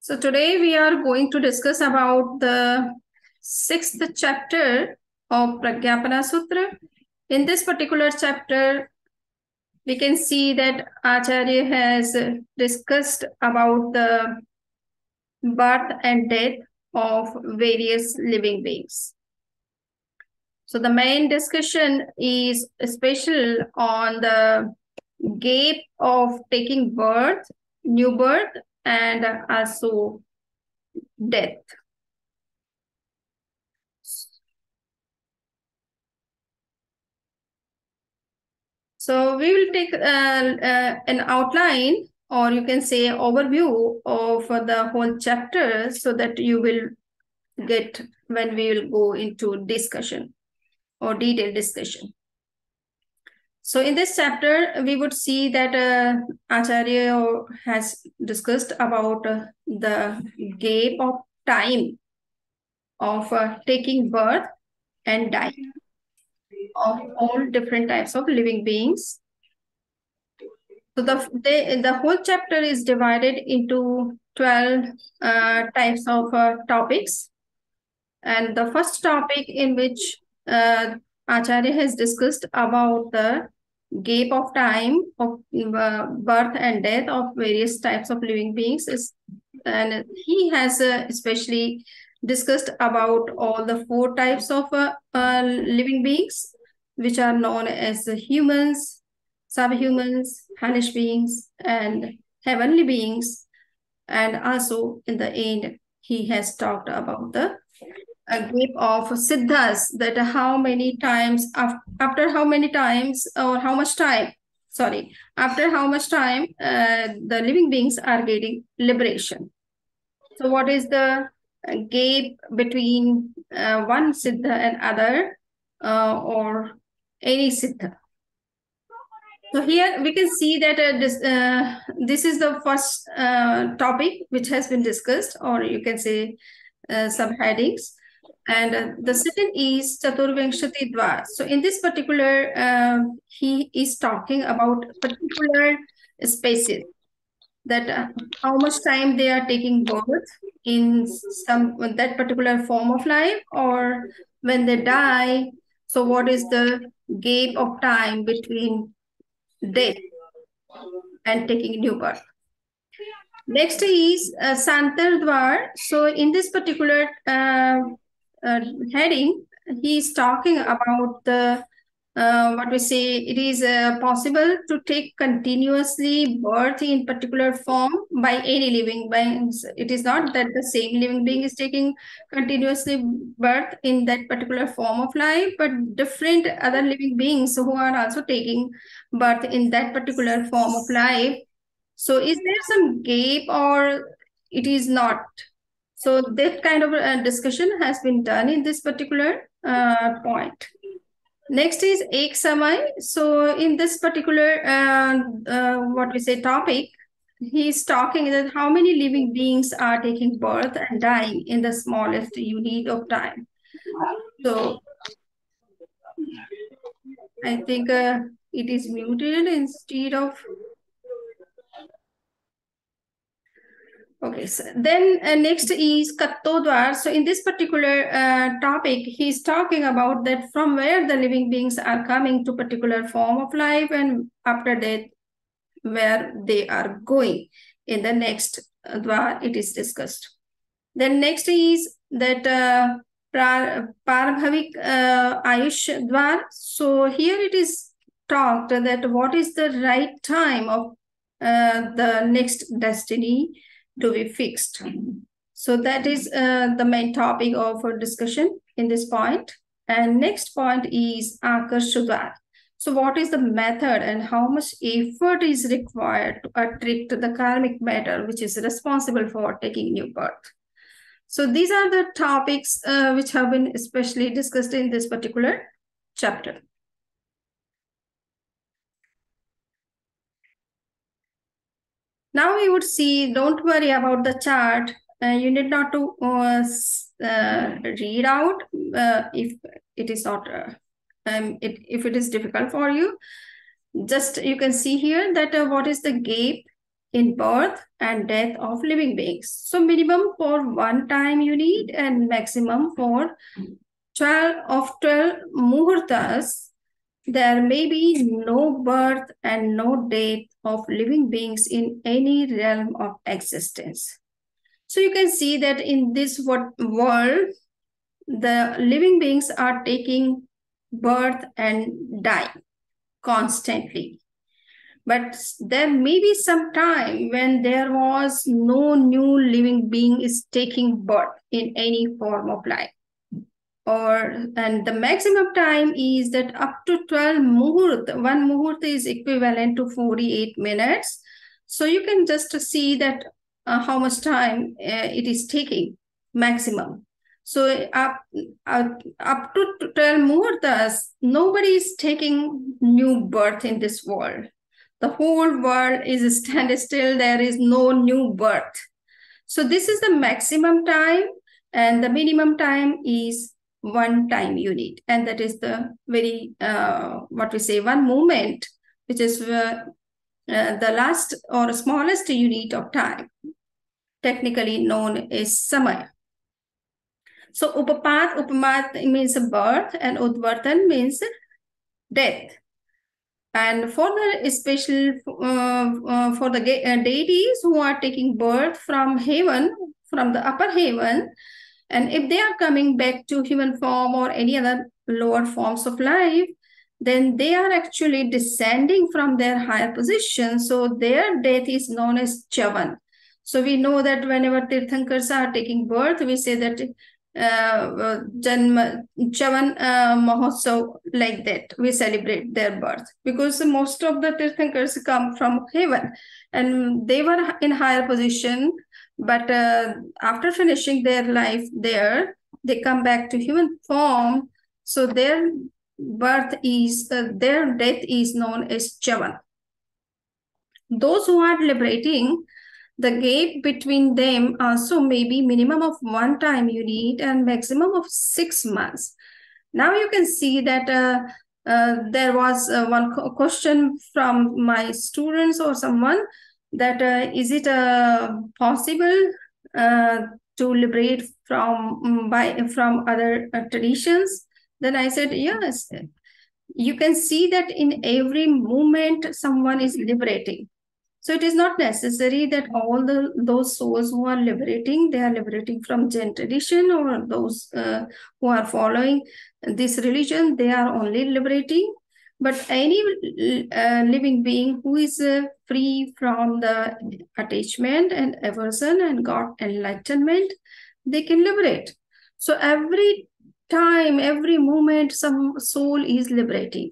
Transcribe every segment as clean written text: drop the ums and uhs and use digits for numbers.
So today we are going to discuss about the 6th chapter of Prajnapana Sutra. In this particular chapter, we can see that Acharya has discussed about the birth and death of various living beings. So the main discussion is special on the gap of taking birth, new birth, and also death. So we will take an outline, or you can say overview of the whole chapter, so that you will get when we will go into discussion or detailed discussion. So in this chapter, we would see that Acharya has discussed about the gap of time of taking birth and dying of all different types of living beings. So the whole chapter is divided into 12 types of topics. And the first topic in which Acharya has discussed about the gap of time of birth and death of various types of living beings is, and he has especially discussed about all the 4 types of living beings, which are known as humans, subhumans, hellish beings, and heavenly beings. And also in the end, he has talked about the a gap of siddhas, that how many times, after how many times, or how much time, sorry, after how much time the living beings are getting liberation. So what is the gap between one siddha and other, or any siddha? So here we can see that this is the first topic which has been discussed, or you can say subheadings. And the second is Chaturvingshati Dvar. So in this particular, he is talking about particular spaces, that how much time they are taking birth in some that particular form of life, or when they die. So what is the gap of time between death and taking new birth? Next is Santar Dwar. So in this particular heading, he is talking about the what we say, it is possible to take continuously birth in particular form by any living beings. It is not that the same living being is taking continuously birth in that particular form of life, but different other living beings who are also taking birth in that particular form of life. So is there some gap, or it is not? So that kind of discussion has been done in this particular point. Next is Ek Samay. So in this particular what we say topic, he's talking that how many living beings are taking birth and dying in the smallest unit of time. So I think it is muted instead of. Okay, so then next is Kattodwar. So in this particular topic, he's talking about that from where the living beings are coming to particular form of life, and after that, where they are going. In the next Dwar, it is discussed. Then next is that Parabhavik Ayush Dwar. So here it is talked that what is the right time of the next destiny to be fixed. So that is the main topic of our discussion in this point. And next point is Akarshudvar. So what is the method and how much effort is required to attract the karmic matter which is responsible for taking new birth? So these are the topics which have been especially discussed in this particular chapter. Now we would see, don't worry about the chart. You need not to read out if it is not, if it is difficult for you. Just you can see here that what is the gap in birth and death of living beings. So minimum for one time you need and maximum for 12 muhurtas. There may be no birth and no death of living beings in any realm of existence. So you can see that in this world, the living beings are taking birth and dying constantly. But there may be some time when there was no new living being is taking birth in any form of life. And the maximum time is that up to 12 muhurta. One muhurta is equivalent to 48 minutes. So you can just see that how much time it is taking maximum. So up to 12 muhurtas, nobody is taking new birth in this world. The whole world is standstill. There is no new birth. So this is the maximum time, and the minimum time is one time unit, and that is the very one moment, which is the last or smallest unit of time, technically known as samaya. So upamat means birth, and udvartan means death. And for the special for the deities who are taking birth from heaven, from the upper heaven, and if they are coming back to human form or any other lower forms of life, then they are actually descending from their higher position. So their death is known as chavan. So we know that whenever Tirthankars are taking birth, we say that Janma Chavan Mahotsav, like that. We celebrate their birth because most of the Tirthankars come from heaven and they were in higher position. But after finishing their life there, they come back to human form. So their birth is, their death is known as Chavan. Those who are liberating, the gap between them also may be minimum of one time you need and maximum of 6 months. Now you can see that there was one question from my students or someone that is it possible to liberate from other traditions? Then I said yes. You can see that in every moment someone is liberating. So it is not necessary that all those souls who are liberating, they are liberating from Jain tradition, or those who are following this religion, they are only liberating. But any living being who is free from the attachment and aversion and got enlightenment, they can liberate. So every time, every moment, some soul is liberating.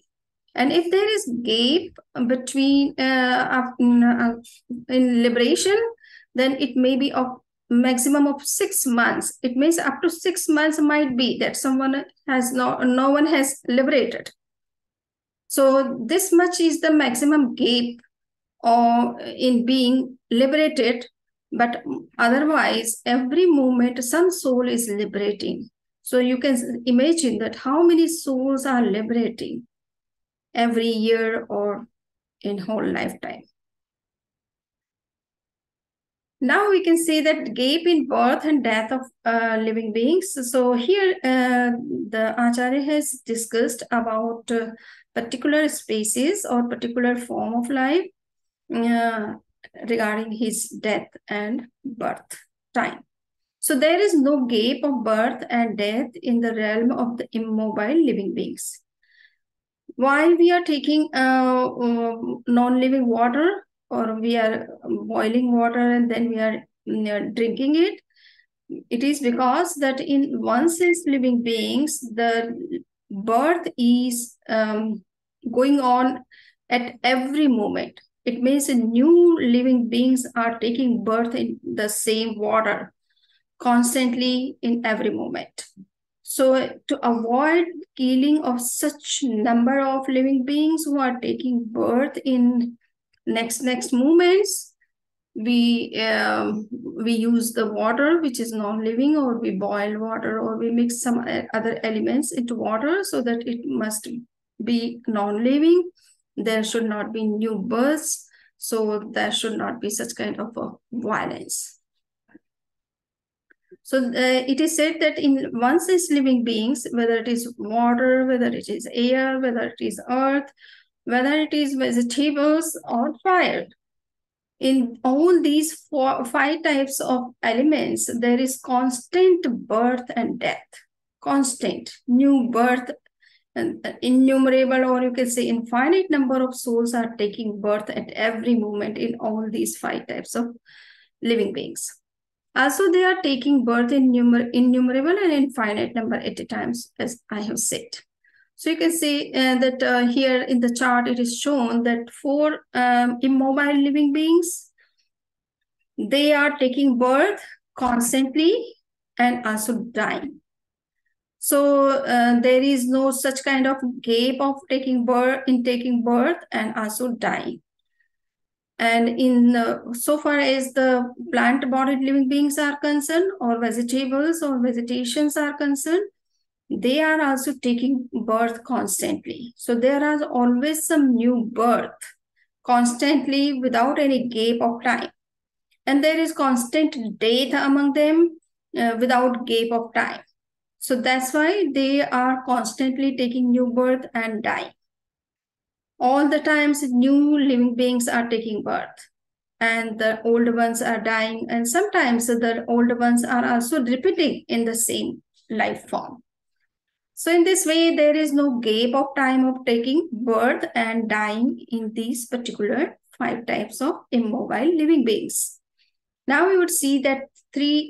And if there is gap between in liberation, then it may be of maximum of 6 months. It means up to 6 months might be that someone has no one has liberated. So this much is the maximum gap or in being liberated. But otherwise, every moment some soul is liberating. So you can imagine that how many souls are liberating every year or in whole lifetime. Now we can see that gap in birth and death of living beings. So here the Acharya has discussed about particular species or particular form of life regarding his death and birth time. So there is no gap of birth and death in the realm of the immobile living beings. While we are taking non-living water, or we are boiling water and then we are drinking it, it is because that in one sense living beings, the birth is going on at every moment. It means new living beings are taking birth in the same water constantly in every moment. So to avoid killing of such number of living beings who are taking birth in next moments, we use the water which is non-living, or we boil water, or we mix some other elements into water so that it must be non-living. There should not be new births. So there should not be such kind of violence. So it is said that once these living beings, whether it is water, whether it is air, whether it is earth, whether it is vegetables or fire, in all these five types of elements, there is constant birth and death, constant new birth, and innumerable, or you can say infinite number of souls are taking birth at every moment in all these five types of living beings. Also, they are taking birth in innumerable and infinite number at a time, as I have said. So you can see that here in the chart, it is shown that four immobile living beings, they are taking birth constantly and also dying. So there is no such kind of gap of taking birth and also dying. And in so far as the plant-bodied living beings are concerned, or vegetables or vegetations are concerned, they are also taking birth constantly. So there are always some new birth constantly without any gap of time. And there is constant death among them without gap of time. So that's why they are constantly taking new birth and dying. All the times new living beings are taking birth and the older ones are dying, and sometimes the older ones are also repeating in the same life form. So in this way, there is no gap of time of taking birth and dying in these particular five types of immobile living beings. Now we would see that three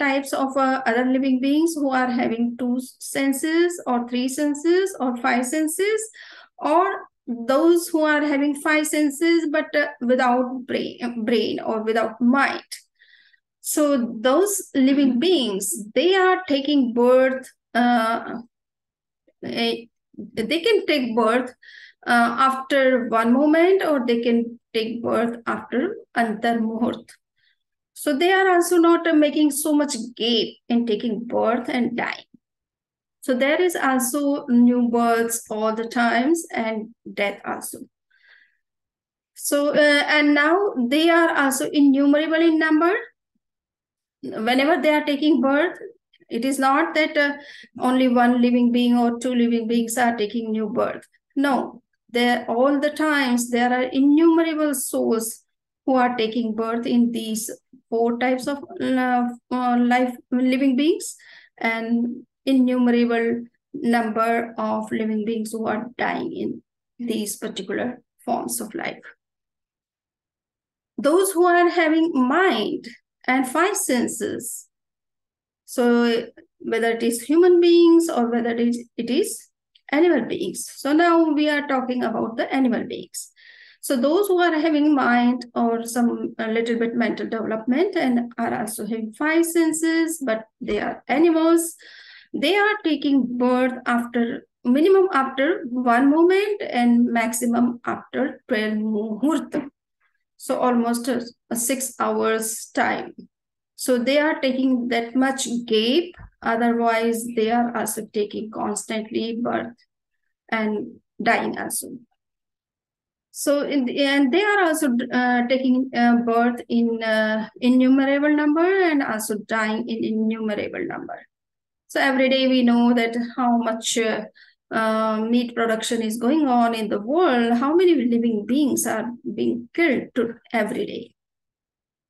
types of other living beings who are having two senses or three senses or five senses, or those who are having five senses but without brain or without mind. So those living beings, they are taking birth, they can take birth after one moment, or they can take birth after antar muhurt. So they are also not making so much gap in taking birth and dying. So there is also new births all the times and death also. So, and now they are also innumerable in number. Whenever they are taking birth, it is not that only one living being or two living beings are taking new birth. No, there all the times there are innumerable souls who are taking birth in these four types of living beings, and innumerable number of living beings who are dying in these particular forms of life. Those who are having mind and five senses, so whether it is human beings or whether it is animal beings. So now we are talking about the animal beings. So those who are having mind or some a little bit mental development and are also having five senses, but they are animals, they are taking birth after minimum after one moment and maximum after 12 muhurta. So almost a 6 hours time. So they are taking that much gap. Otherwise, they are also taking constantly birth and dying also. So and they are also taking birth in innumerable number and also dying in innumerable number. So every day we know that how much meat production is going on in the world, how many living beings are being killed every day.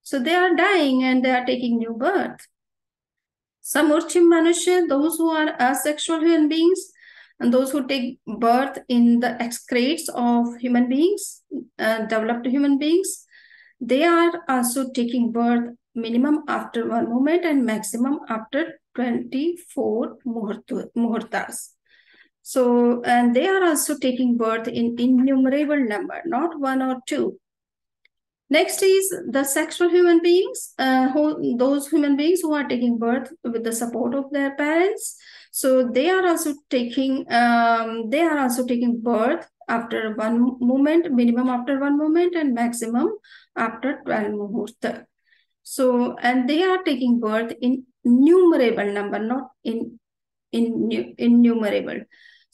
So they are dying and they are taking new birth. Samurchim Manusha, those who are asexual human beings, and those who take birth in the excretes of human beings, developed human beings, they are also taking birth minimum after one moment and maximum after 24 muhurtas. So, and they are also taking birth in innumerable number, not one or two. Next is the sexual human beings, those human beings who are taking birth with the support of their parents. So they are also taking birth after one moment, minimum after one moment, and maximum after 12 muhurta. So, and they are taking birth in innumerable number, not in innumerable.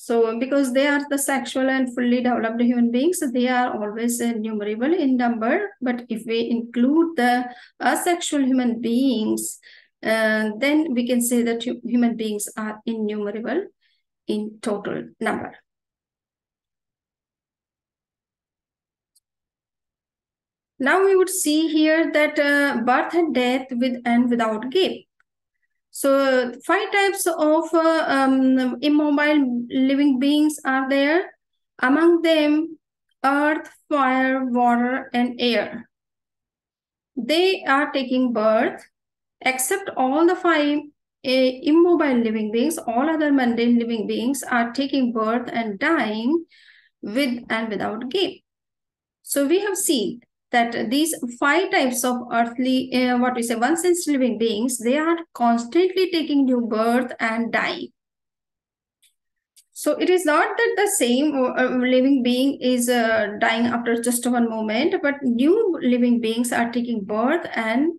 So because they are the sexual and fully developed human beings, they are always innumerable in number. But if we include the asexual human beings, then we can say that human beings are innumerable in total number. Now we would see here that birth and death with and without gap. So 5 types of immobile living beings are there. Among them, earth, fire, water, and air. They are taking birth, except all the 5 immobile living beings, all other mundane living beings are taking birth and dying with and without gap. So we have seen that these 5 types of earthly, one sense living beings, they are constantly taking new birth and dying. So it is not that the same living being is dying after just one moment, but new living beings are taking birth and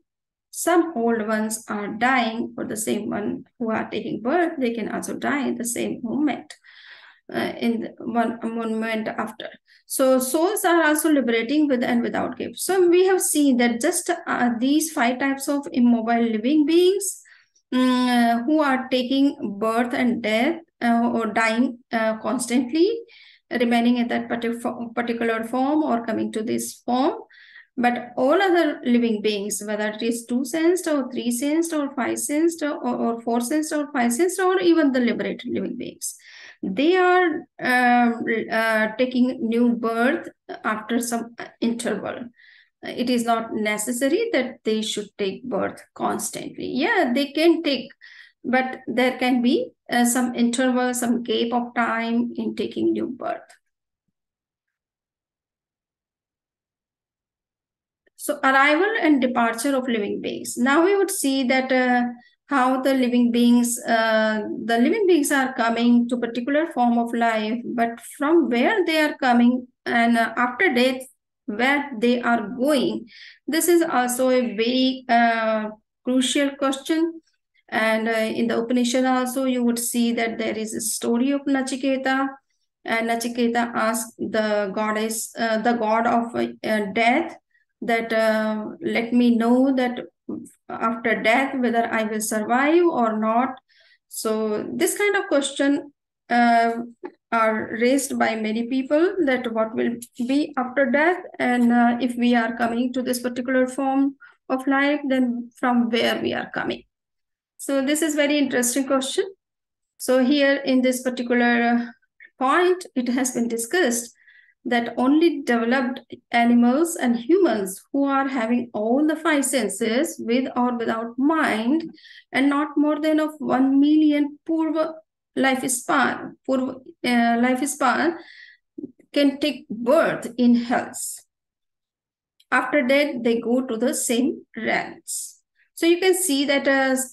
some old ones are dying. For the same one who are taking birth, they can also die in the same moment. In one moment after. So souls are also liberating with and without gifts. So we have seen that just these 5 types of immobile living beings who are taking birth and death or dying constantly, remaining in that particular form or coming to this form. But all other living beings, whether it is 2-sensed or 3-sensed or 5-sensed or 4-sensed or 5-sensed or even the liberated living beings, they are taking new birth after some interval. It is not necessary that they should take birth constantly. Yeah, they can take, but there can be some interval, some gap of time in taking new birth. So arrival and departure of living beings. Now we would see that how the living beings are coming to particular form of life, but from where they are coming and after death, where they are going. This is also a very crucial question. And in the Upanishad also, you would see that there is a story of Nachiketa. And Nachiketa asked the goddess, the god of death, that let me know that after death whether I will survive or not. So this kind of question are raised by many people, that what will be after death, and if we are coming to this particular form of life, then from where we are coming. So this is very interesting question. So here in this particular point, it has been discussed that only developed animals and humans who are having all the 5 senses with or without mind, and not more than of 1 million purva lifespan, can take birth in hells. After that, they go to the same realms. So you can see that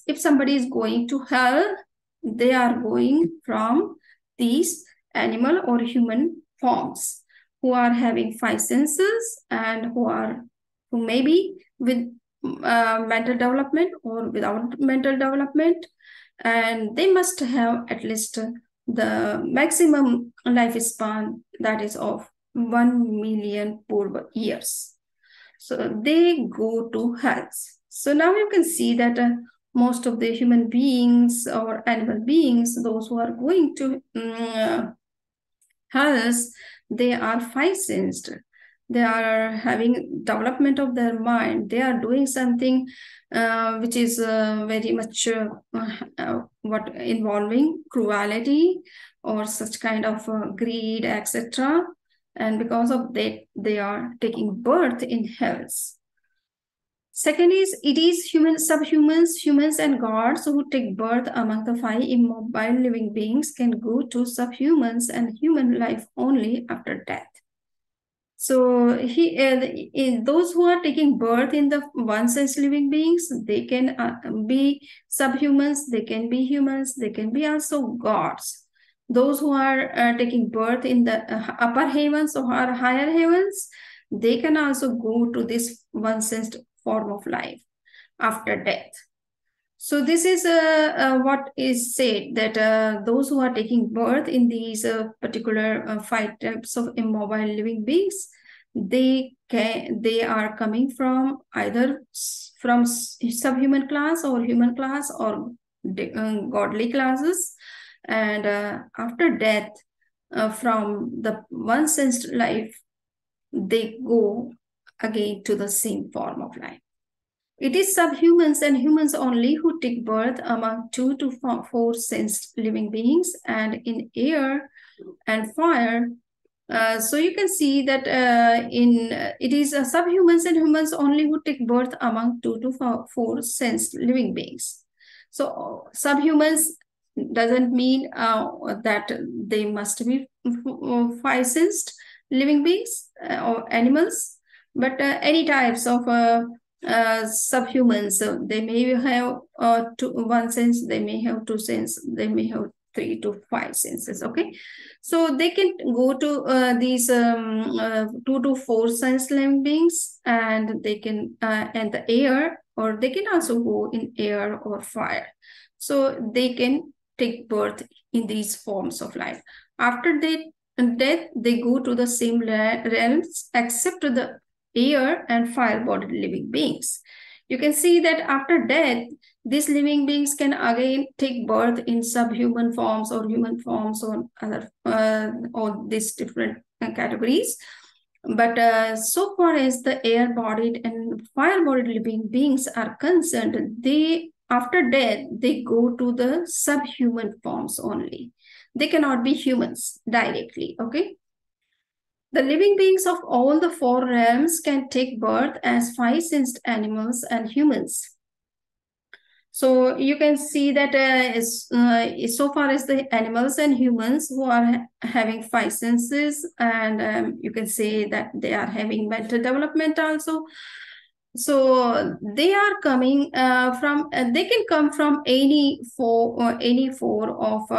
if somebody is going to hell, they are going from these animal or human forms, who are having 5 senses and who may be with mental development or without mental development, and they must have at least the maximum lifespan, that is of 1 million purva years. So they go to hells. So now you can see that most of the human beings or animal beings, those who are going to hells, they are 5-sensed. They are having development of their mind. They are doing something which is very much what involving cruelty or such kind of greed, etc. And because of that, they are taking birth in hells. Second is, it is subhumans, humans and gods who take birth among the 5 immobile living beings can go to subhumans and human life only after death. So in those who are taking birth in the 1 sense living beings, they can be subhumans, they can be humans, they can be also gods. Those who are taking birth in the upper heavens or higher heavens, they can also go to this 1 sense form of life after death. So this is what is said, that those who are taking birth in these particular 5 types of immobile living beings, they are coming from either from subhuman class or human class or godly classes, and after death, from the one sensed life, they go again to the same form of life. It is subhumans and humans only who take birth among 2 to 4 sensed living beings, and in air and fire. So you can see that it is subhumans and humans only who take birth among 2 to 4 sensed living beings. So subhumans doesn't mean that they must be 5 sensed living beings or animals, but any types of subhumans. So they may have 1 sense, they may have 2 sense, they may have 3 to 5 senses. Okay, so they can go to these 2 to 4 sense living beings, and they can and the air, or they can also go in air or fire. So they can take birth in these forms of life. After death, they go to the same realms, except the air and fire-bodied living beings. You can see that after death, these living beings can again take birth in subhuman forms or human forms or other or these different categories. But so far as the air-bodied and fire-bodied living beings are concerned, they after death they go to the subhuman forms only. They cannot be humans directly. Okay. The living beings of all the 4 realms can take birth as 5 sensed animals and humans. So you can see that so far as the animals and humans who are having 5 senses, and you can say that they are having mental development also. So they are coming from, they can come from any 4 of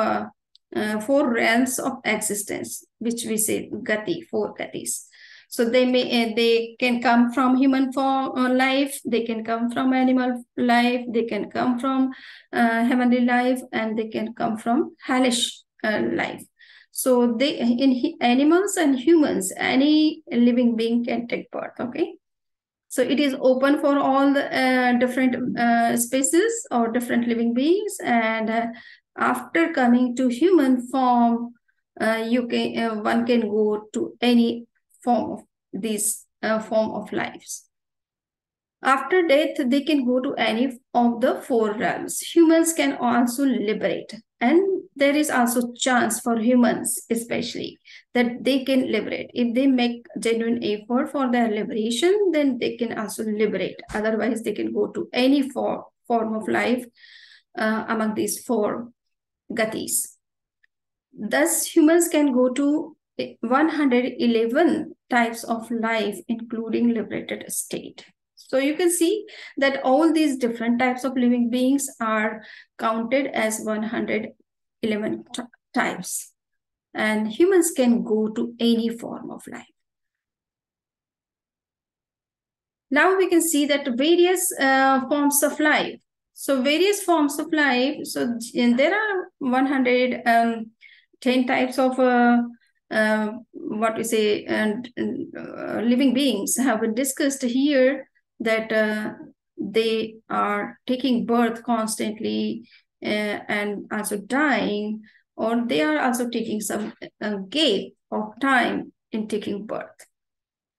4 realms of existence, which we say gati, 4 gatis. So they can come from human form life, they can come from animal life, they can come from heavenly life, and they can come from hellish life. So they in animals and humans, any living being can take birth. Okay. So it is open for all the different species or different living beings. And after coming to human form, one can go to any form of these form of lives. After death, they can go to any of the 4 realms. Humans can also liberate, and there is also chance for humans, especially, that they can liberate. If they make genuine effort for their liberation, then they can also liberate. Otherwise, they can go to any form of life among these 4 gatis. Thus, humans can go to 111 types of life, including liberated state. So you can see that all these different types of living beings are counted as 111 types. And humans can go to any form of life. Now we can see that various forms of life. So various forms of life. So there are 110 types of what we say and living beings have been discussed here, that they are taking birth constantly and also dying, or they are also taking some gap of time in taking birth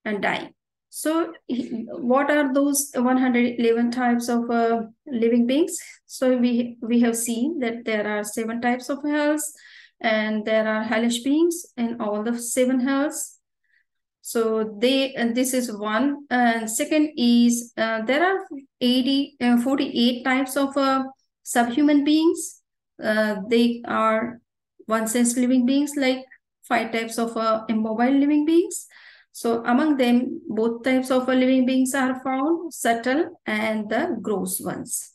and dying. So what are those 111 types of living beings? So we have seen that there are 7 types of hells, and there are hellish beings in all the 7 hells. So this is one. And second is there are 48 types of subhuman beings. They are 1 sense living beings, like 5 types of immobile living beings. So among them, both types of living beings are found, subtle and the gross ones.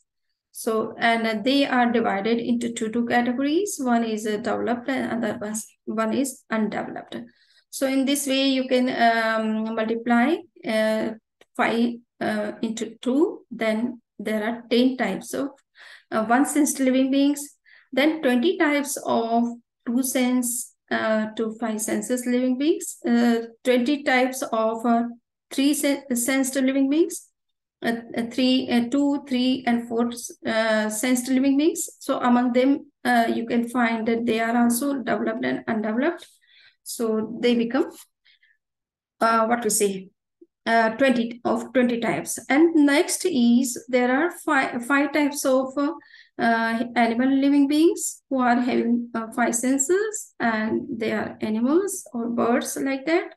So, and they are divided into two categories. One is developed and other one is undeveloped. So in this way, you can multiply 5 into 2. Then there are 10 types of 1 sense living beings, then 20 types of 2 sense to 5 senses living beings, 20 types of 3 sensed living beings, 2, 3, and 4 sensed living beings. So among them, you can find that they are also developed and undeveloped. So they become what we say 20 types. And next is there are five types of animal living beings who are having 5 senses, and they are animals or birds like that,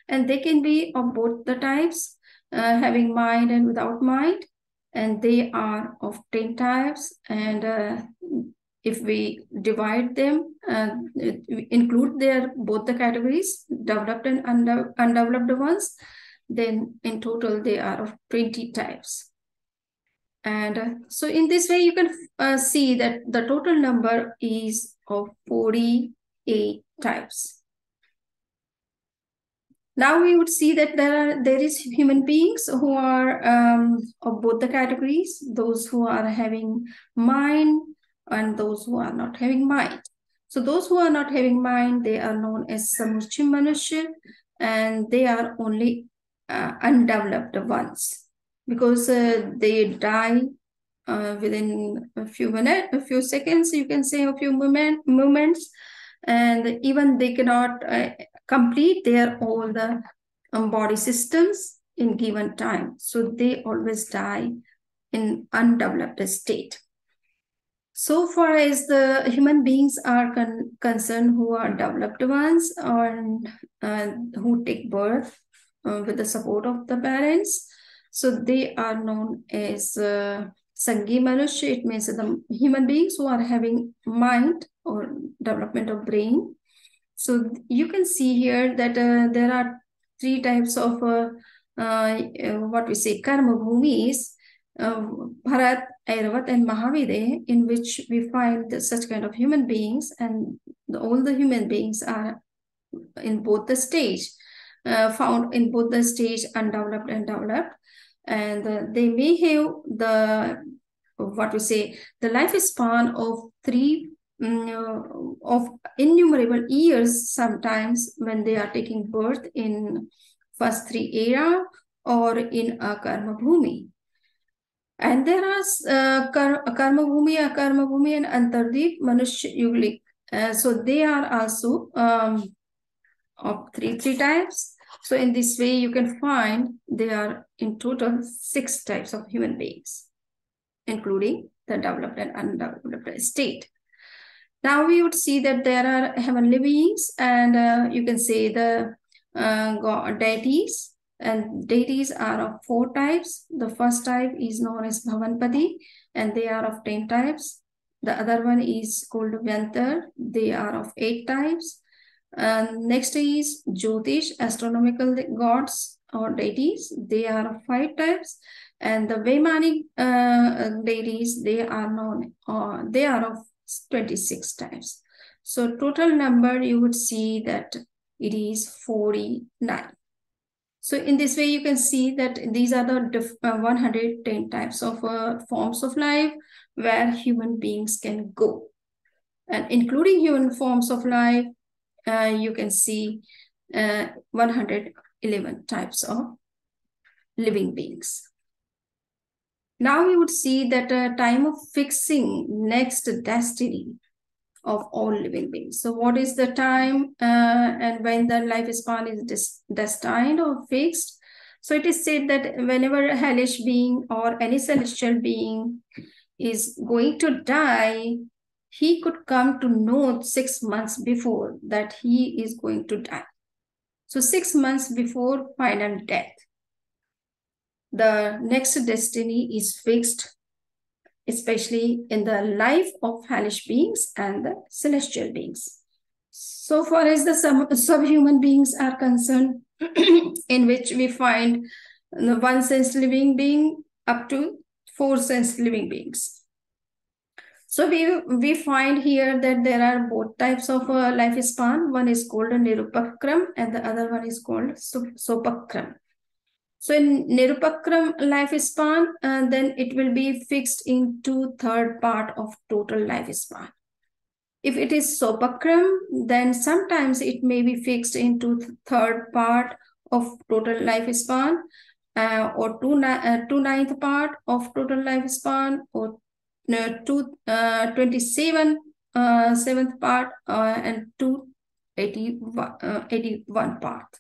and they can be of both the types, having mind and without mind, and they are of 10 types. And if we divide them, include their both the categories, developed and undeveloped ones, then in total they are of 20 types. And so in this way you can see that the total number is of 48 types. Now we would see that there is human beings who are of both the categories, those who are having mind and those who are not having mind. So those who are not having mind, they are known as Samuchi Manushya, and they are only undeveloped ones, because they die within a few minutes, a few seconds, you can say a few moments, and even they cannot complete their all the body systems in given time. So they always die in undeveloped state. So far as the human beings are concerned, who are developed ones, or who take birth with the support of the parents, so they are known as Sangi Manushya. It means the human beings who are having mind or development of brain. So you can see here that there are 3 types of what we say karma bhumis, Bharat, Airavat, and Mahavire, in which we find such kind of human beings, and all the human beings are in both the stage, found in both the stage, undeveloped and developed, and they may have the what we say the lifespan of 3 of innumerable years, sometimes when they are taking birth in first 3 era or in a karma bhumi. And there are karma bhumi, akarma bhumi, and antardeep manushya yuglik. So they are also of three types. So in this way, you can find there are in total 6 types of human beings, including the developed and undeveloped state. Now we would see that there are heavenly beings, and you can say the God, deities. And deities are of 4 types. The first type is known as Bhavanpati, and they are of 10 types. The other one is called Vyantar. They are of 8 types. Next is Jyotish, astronomical gods or deities. They are of 5 types. And the Vaimanic deities, they are known, they are of 26 types. So total number, you would see that it is 49. So in this way, you can see that these are the 110 types of forms of life where human beings can go. And including human forms of life, you can see 111 types of living beings. Now we would see that time of fixing next destiny of all living beings. So what is the time and when the lifespan is destined or fixed? So it is said that whenever a hellish being or any celestial being is going to die, he could come to know 6 months before that he is going to die. So 6 months before final death, the next destiny is fixed, especially in the life of hellish beings and the celestial beings. So far as the subhuman beings are concerned, in which we find the 1 sense living being up to 4 sense living beings. So we find here that there are both types of lifespan. One is called Nirupakram and the other one is called Sopakram. So in Nirupakram lifespan, then it will be fixed into third part of total lifespan. If it is Sopakram, then sometimes it may be fixed into third part of total lifespan, or two ninth part of total lifespan, or 27 seventh part, and 81 part.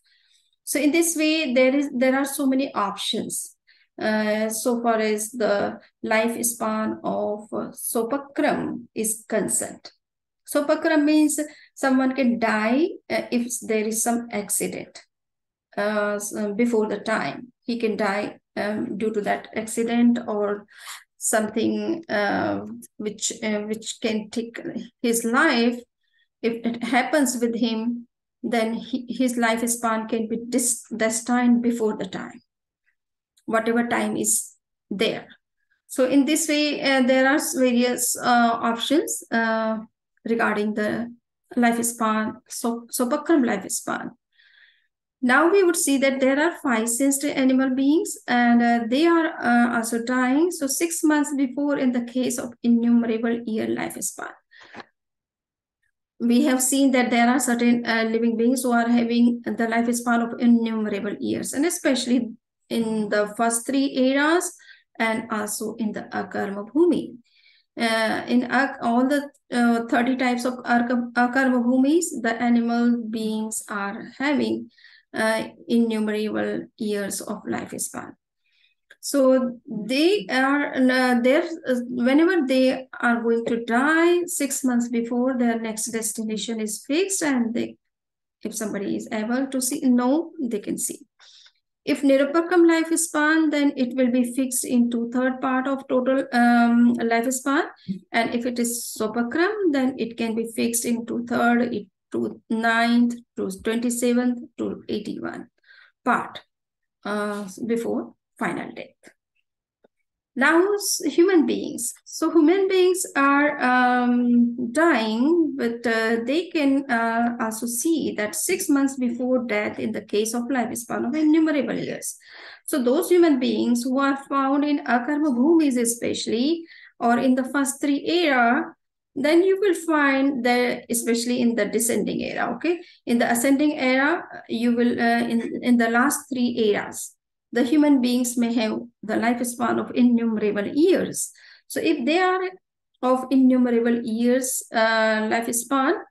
So in this way, there are so many options so far as the lifespan of Sopakram is concerned. Sopakram means someone can die if there is some accident before the time. He can die due to that accident, or something which can take his life. If it happens with him, then his lifespan can be destined before the time, whatever time is there. So in this way, there are various options regarding the lifespan, Sopakram lifespan. Now we would see that there are 5 sensed animal beings, and they are also dying. So 6 months before in the case of innumerable year lifespan. We have seen that there are certain living beings who are having the lifespan of innumerable years, and especially in the first 3 eras, and also in the Akarma Bhumi. In all the 30 types of Akarma Bhumis, the animal beings are having innumerable years of lifespan. So they are there whenever they are going to die 6 months before their next destination is fixed, and if somebody is able to know, they can see. If Nirupakam lifespan, then it will be fixed into third part of total lifespan. And if it is Sopakram, then it can be fixed into third, to 9th, to 27th, to 81 part before final death. Now, human beings. So human beings are dying, but they can also see that 6 months before death in the case of lifespan of innumerable years. So those human beings who are found in Akarma Bhumis especially, or in the first 3 era, then you will find that, especially in the descending era, okay? In the ascending era, you will, in the last 3 eras, the human beings may have the lifespan of innumerable years. So if they are of innumerable years lifespan,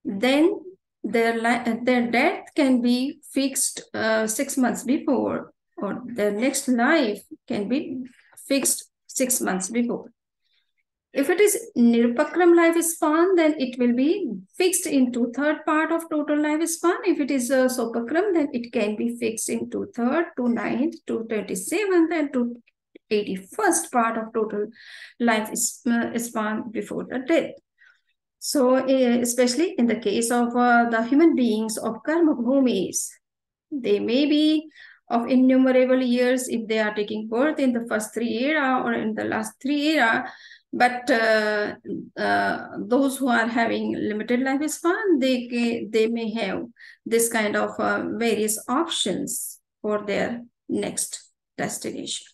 then their death can be fixed 6 months before, or their next life can be fixed 6 months before. If it is Nirupakram lifespan, then it will be fixed into third part of total lifespan. If it is Sopakram, then it can be fixed into third, to 9th, to 27th, and to 81st part of total lifespan before the death. So especially in the case of the human beings of Karma Bhumis, they may be of innumerable years if they are taking birth in the first 3 era or in the last 3 era. But those who are having limited lifespan, they may have this kind of various options for their next destination.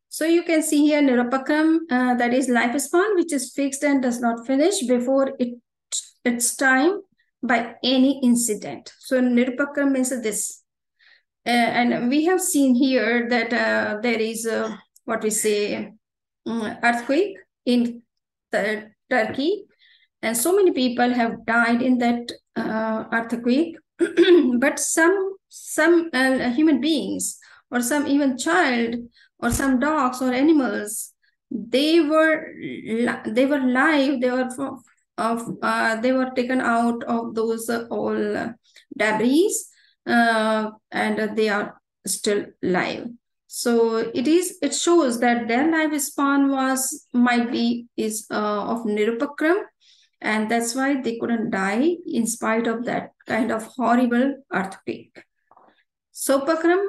So you can see here Nirupakram, that is lifespan, which is fixed and does not finish before its time by any incident. So Nirupakram means this. And we have seen here that there is what we say earthquake in Turkey, and so many people have died in that earthquake. But some human beings, or some even child, or some dogs or animals, they were live. They were taken out of those all debris, and they are still live. So it shows that their lifespan is of Nirupakram, and that's why they couldn't die in spite of that kind of horrible earthquake. Sopakram,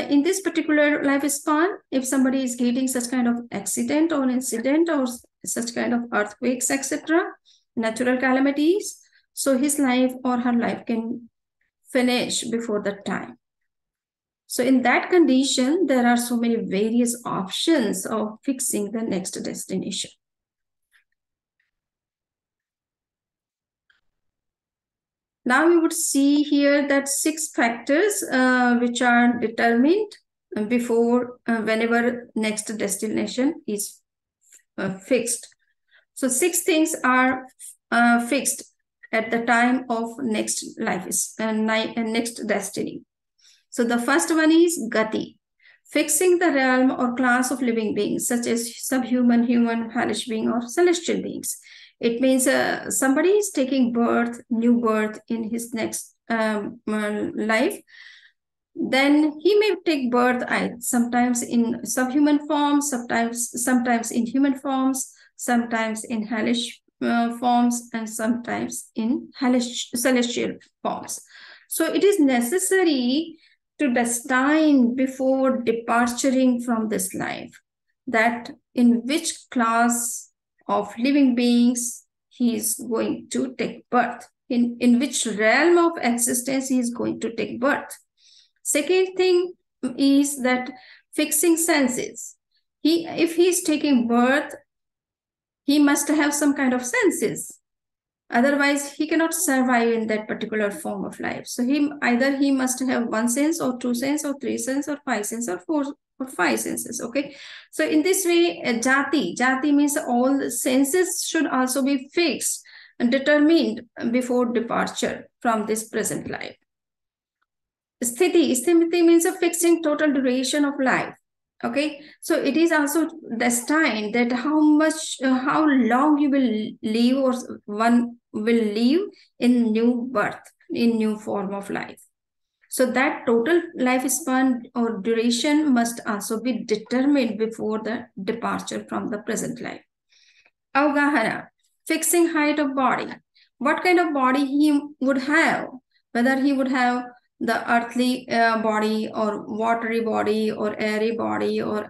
in this particular lifespan, if somebody is getting such kind of accident or incident or such kind of earthquakes, etc., natural calamities, so his life or her life can finish before the time. So in that condition, there are so many various options of fixing the next destination. Now we would see here that 6 factors which are determined before whenever next destination is fixed. So 6 things are fixed at the time of next life is next destiny. So the first one is gati, fixing the realm or class of living beings such as subhuman, human, hellish being, or celestial beings. It means somebody is taking birth, new birth in his next life. Then he may take birth sometimes in subhuman forms, sometimes in human forms, sometimes in hellish forms, and sometimes in hellish celestial forms. So it is necessary to destine before departing from this life that in which class of living beings he is going to take birth, in which realm of existence he is going to take birth. Second thing is that fixing senses. If he is taking birth, he must have some kind of senses. Otherwise, he cannot survive in that particular form of life. So either he must have 1 sense or 2 sense or 3 sense or 5 sense or 4 or 5 senses. Okay. So in this way, jati means all the senses should also be fixed and determined before departure from this present life. Sthiti means a fixing total duration of life. Okay, so it is also destined that how long you will live or one will live in new birth, in new form of life. So that total lifespan or duration must also be determined before the departure from the present life. Avgahana, fixing height of body. What kind of body he would have, whether he would have the earthly body or watery body or airy body or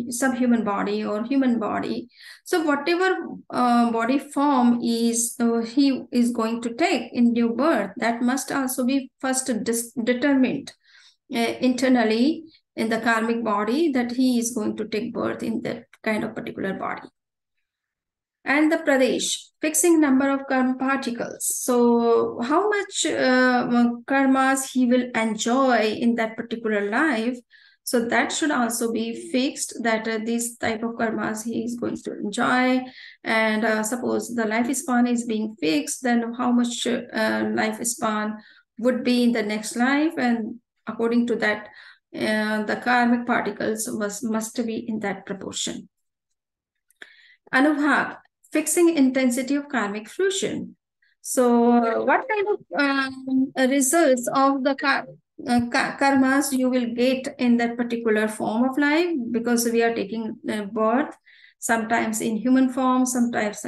subhuman body or human body. So whatever body form is he is going to take in new birth, that must also be first determined internally in the karmic body that he is going to take birth in that kind of particular body. And the pradesh, fixing number of karma particles. So how much karmas he will enjoy in that particular life. So that should also be fixed, that these type of karmas he is going to enjoy. And suppose the lifespan is being fixed, then how much lifespan would be in the next life. And according to that, the karmic particles must be in that proportion. Anubhav, fixing intensity of karmic fruition. So, what kind of results of the karmas you will get in that particular form of life? Because we are taking birth, sometimes in human form, sometimes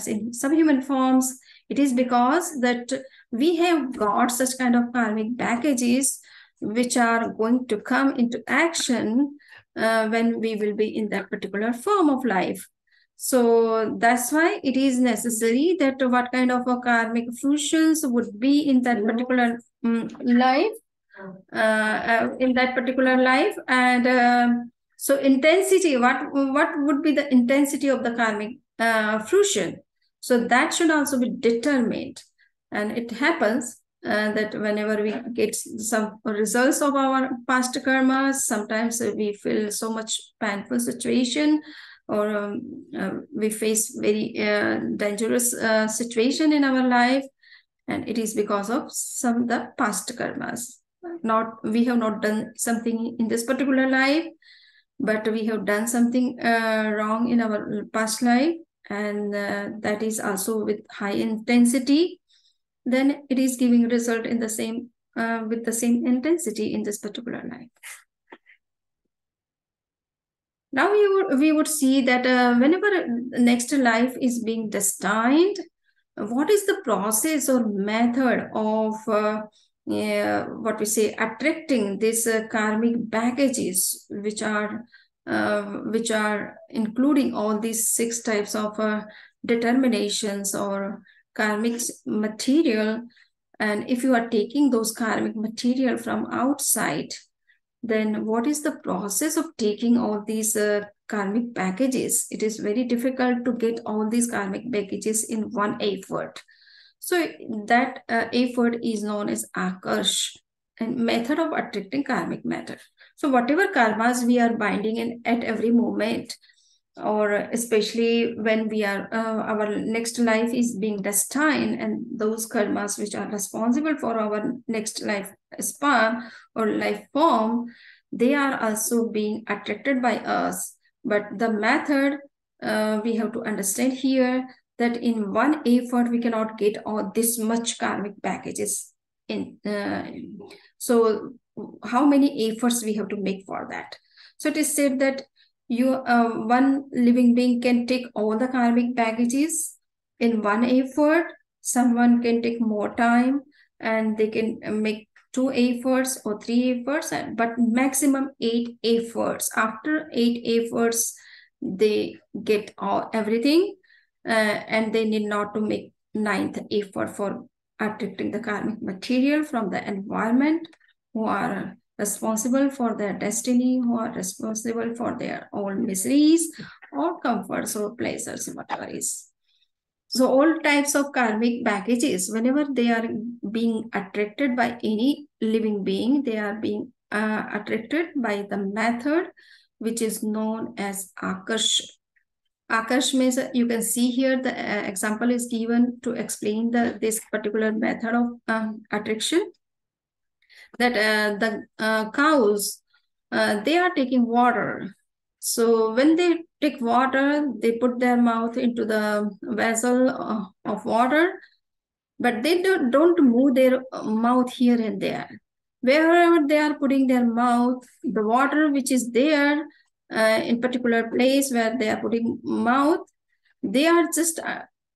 in subhuman forms. It is because that we have got such kind of karmic packages which are going to come into action when we will be in that particular form of life. So that's why it is necessary that what kind of a karmic fruitions would be in that particular life, and so intensity. What would be the intensity of the karmic fruition? So that should also be determined, and it happens that whenever we get some results of our past karmas, sometimes we feel so much painful situation, or we face very dangerous situation in our life, and it is because of some of the past karmas. We have not done something in this particular life, but we have done something wrong in our past life, and that is also with high intensity. Then it is giving result in the same with the same intensity in this particular life. Now we would see that whenever next life is being destined, what is the process or method of what we say attracting these karmic baggages, which are including all these 6 types of determinations or karmic material. And if you are taking those karmic material from outside, then what is the process of taking all these karmic packages? It is very difficult to get all these karmic packages in one effort. So that effort is known as akarsh, and method of attracting karmic matter. So whatever karmas we are binding in at every moment, or especially when we are our next life is being destined, and those karmas which are responsible for our next life span or life form, they are also being attracted by us. But the method, we have to understand here that in one effort we cannot get all this much karmic packages in so how many efforts we have to make for that? So it is said that one living being can take all the karmic packages in one effort. Someone can take more time and they can make 2 efforts or 3 efforts, but maximum 8 efforts. After 8 efforts they get all everything, and they need not to make ninth effort for attracting the karmic material from the environment, who are responsible for their destiny, who are responsible for their own miseries or comforts or pleasures, whatever is. So all types of karmic packages, whenever they are being attracted by any living being, they are being attracted by the method which is known as akarsh. Akarsh means, you can see here the example is given to explain this particular method of attraction, that the cows, they are taking water. So when they take water, they put their mouth into the vessel of water, but they don't move their mouth here and there. Wherever they are putting their mouth, the water which is there in particular place where they are putting mouth, they are just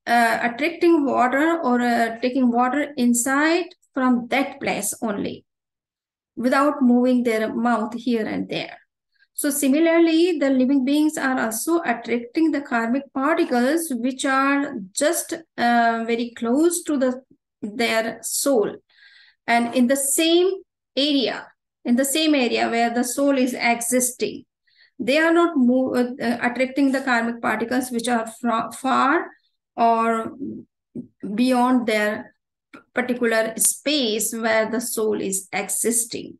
attracting water or taking water inside from that place only, without moving their mouth here and there. So similarly, the living beings are also attracting the karmic particles which are just very close to their soul, and in the same area where the soul is existing. They are not attracting the karmic particles which are far or beyond their particular space where the soul is existing.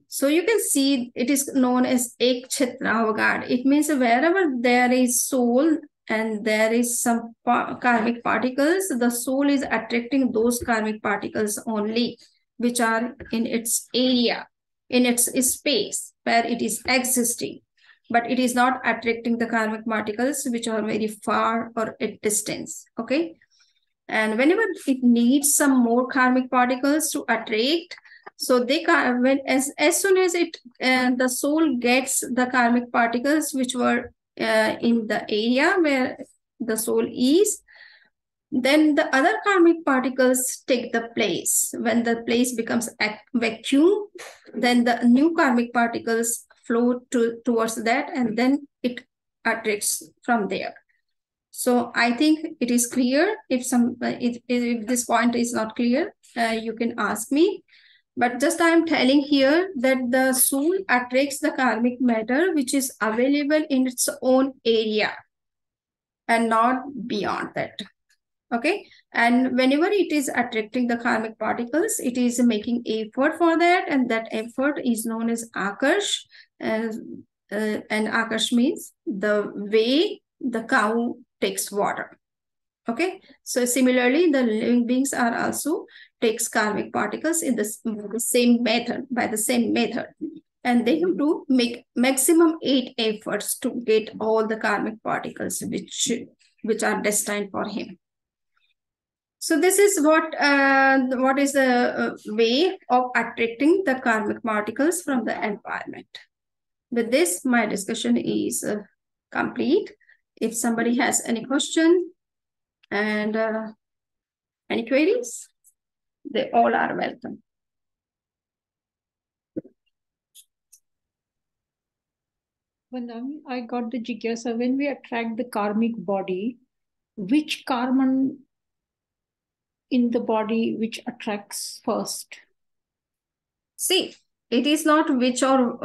So you can see it is known as Ek Chitra. It means wherever there is soul and there is some karmic particles, the soul is attracting those karmic particles only, which are in its area, in its space where it is existing. But it is not attracting the karmic particles which are very far or at distance. Okay. And whenever it needs some more karmic particles to attract, so they can, when as soon as it the soul gets the karmic particles which were in the area where the soul is, then the other karmic particles take the place. When the place becomes a vacuum, then the new karmic particles flow towards that, and then it attracts from there. So I think it is clear. If this point is not clear, you can ask me. But just I am telling here that the soul attracts the karmic matter which is available in its own area and not beyond that. Okay. And whenever it is attracting the karmic particles, it is making effort for that, and that effort is known as akarsh. And akarsh means the way the cow takes water. Okay. So similarly, the living beings are also takes karmic particles in the same method, by the same method. And they have to make maximum 8 efforts to get all the karmic particles which are destined for him. So this is what is the way of attracting the karmic particles from the environment. With this, my discussion is complete. If somebody has any question and any queries, they all are welcome. Vandami, I got the jigyasa. When we attract the karmic body, which karma in the body which attracts first? See, it is not which or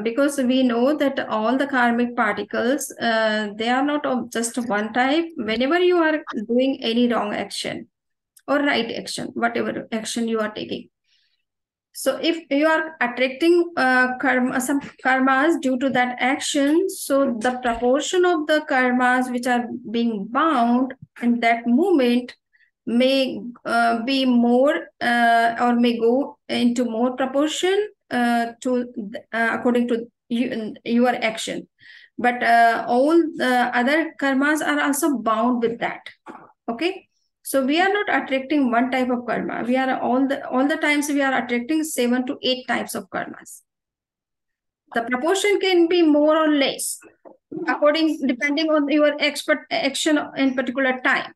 because we know that all the karmic particles, they are not of just one type. Whenever you are doing any wrong action or right action, whatever action you are taking, so if you are attracting some karmas due to that action, so the proportion of the karmas which are being bound in that moment may be more or may go into more proportion to according to your action. But all the other karmas are also bound with that. Okay. So we are not attracting one type of karma. We are all the times we are attracting 7 to 8 types of karmas. The proportion can be more or less depending on your expert action in particular time.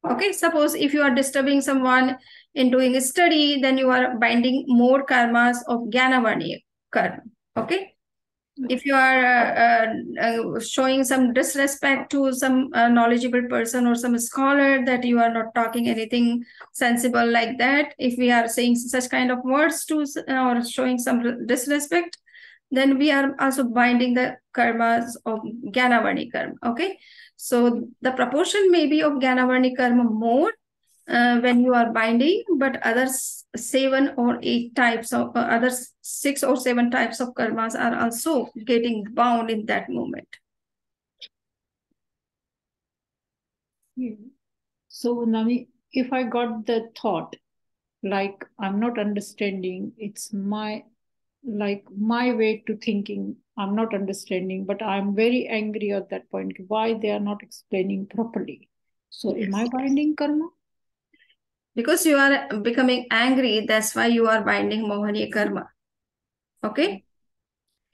Okay, suppose if you are disturbing someone in doing a study, then you are binding more karmas of Jnanavarni karma. Okay. If you are showing some disrespect to some knowledgeable person or some scholar, that you are not talking anything sensible like that, if we are saying such kind of words to or showing some disrespect, then we are also binding the karmas of Jnanavarni karma. Okay, so the proportion may be of Jnanavarni karma more when you are binding, but others 7 or 8 types of other 6 or 7 types of karmas are also getting bound in that moment. Yeah. So Nami, if I got the thought, like I'm not understanding, it's my way to thinking, I'm not understanding, but I'm very angry at that point. Why they are not explaining properly? So am I binding karma? Because you are becoming angry, that's why you are binding Mohaniya karma. Okay?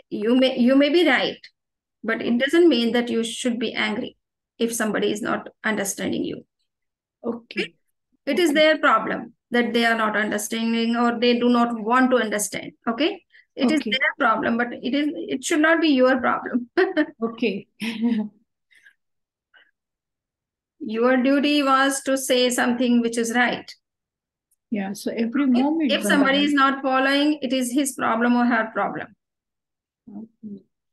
You may be right, but it doesn't mean that you should be angry if somebody is not understanding you. Okay. It is their problem that they are not understanding or they do not want to understand. Okay? It is their problem, but it should not be your problem. Okay. Your duty was to say something which is right. Yeah, so every moment. If somebody is not following, it is his problem or her problem.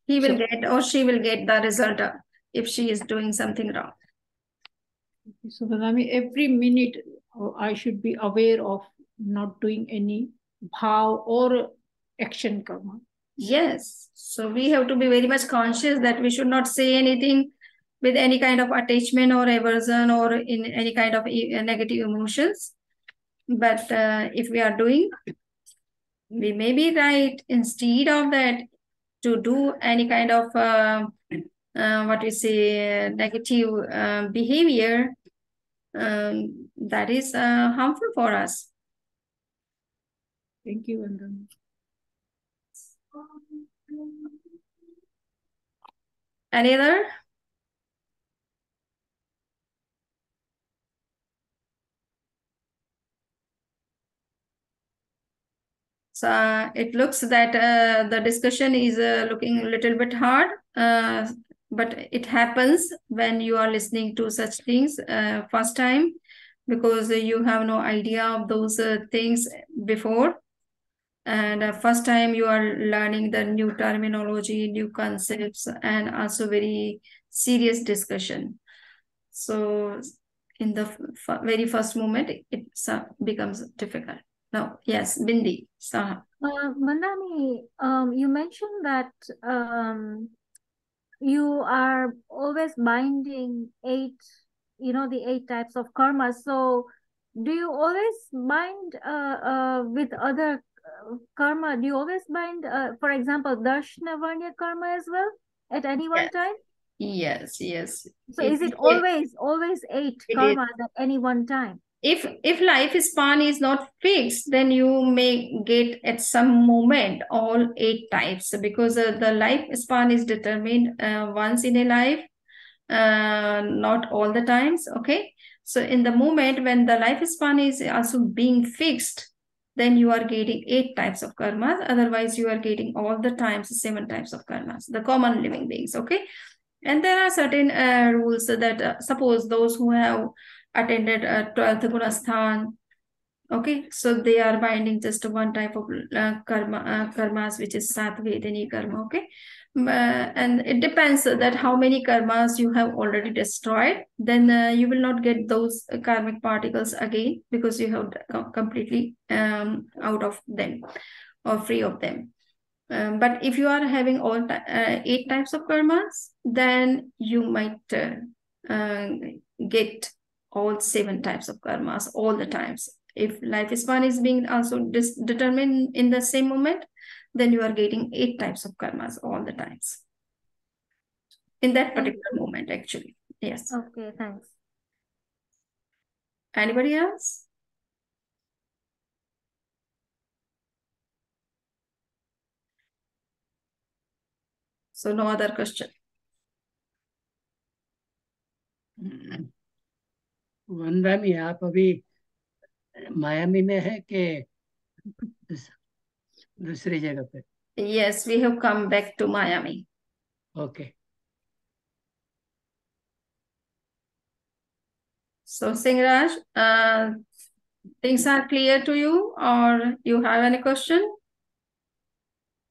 He will get or she will get the result if she is doing something wrong. So, Nami, every minute I should be aware of not doing any bhav or action karma. Yes. So we have to be very much conscious that we should not say anything with any kind of attachment or aversion or in any kind of negative emotions. But if we are doing, we may be right. Instead of that, to do any kind of what we say negative behavior, that is harmful for us. Thank you, Vandana. Any other? So it looks that the discussion is looking a little bit hard, but it happens when you are listening to such things first time, because you have no idea of those things before. And first time you are learning the new terminology, new concepts, and also very serious discussion. So in the very first moment, it becomes difficult. No, yes, Bindi. Mandani, you mentioned that you are always binding the 8 types of karma. So, do you always bind with other karma? Do you always bind, for example, Darshana Varnya karma as well at any one time? Yes. So, is it always 8 karmas at any one time? If life span is not fixed, then you may get at some moment all 8 types, because the life span is determined once in a life, not all the times. Okay, so in the moment when the life span is also being fixed, then you are getting 8 types of karmas. Otherwise you are getting all the times 7 types of karmas, the common living beings. Okay, and there are certain rules that suppose those who have attended 12th Gunasthan, Okay, so they are binding just one type of karmas, which is Satvedani karma. Okay, and it depends that how many karmas you have already destroyed. Then you will not get those karmic particles again because you have completely out of them or free of them. But if you are having all 8 types of karmas, then you might get all 7 types of karmas all the times. If life is fun is being also determined in the same moment, then you are getting 8 types of karmas all the times in that particular moment, actually. Yes. Okay, thanks. Anybody else? So no other question. वंदनी, आप अभी Miami में है कि दूसरी जगह पे? Yes, we have come back to Miami. Okay. So Singraj, things are clear to you, or you have any question?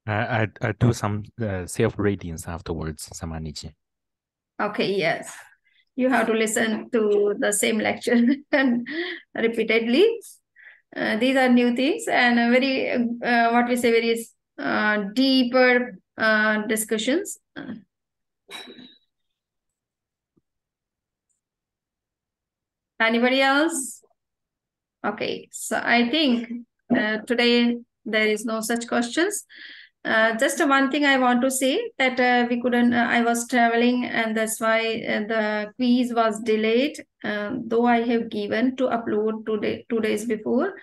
I do some self readings afterwards, Samaniji. Okay, yes. You have to listen to the same lecture repeatedly. These are new things and a very, what we say, very deeper discussions. Anybody else? Okay, so I think today there is no such questions. Just one thing I want to say that we couldn't, I was traveling and that's why the quiz was delayed, though I have given to upload 2 days before,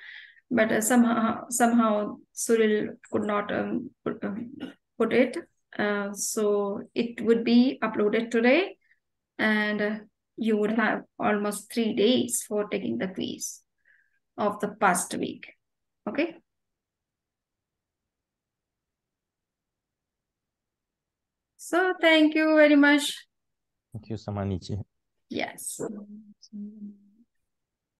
but somehow Suril could not put it. So it would be uploaded today and you would have almost 3 days for taking the quiz of the past week. Okay. So thank you very much. Thank you, Samaniji. Yes.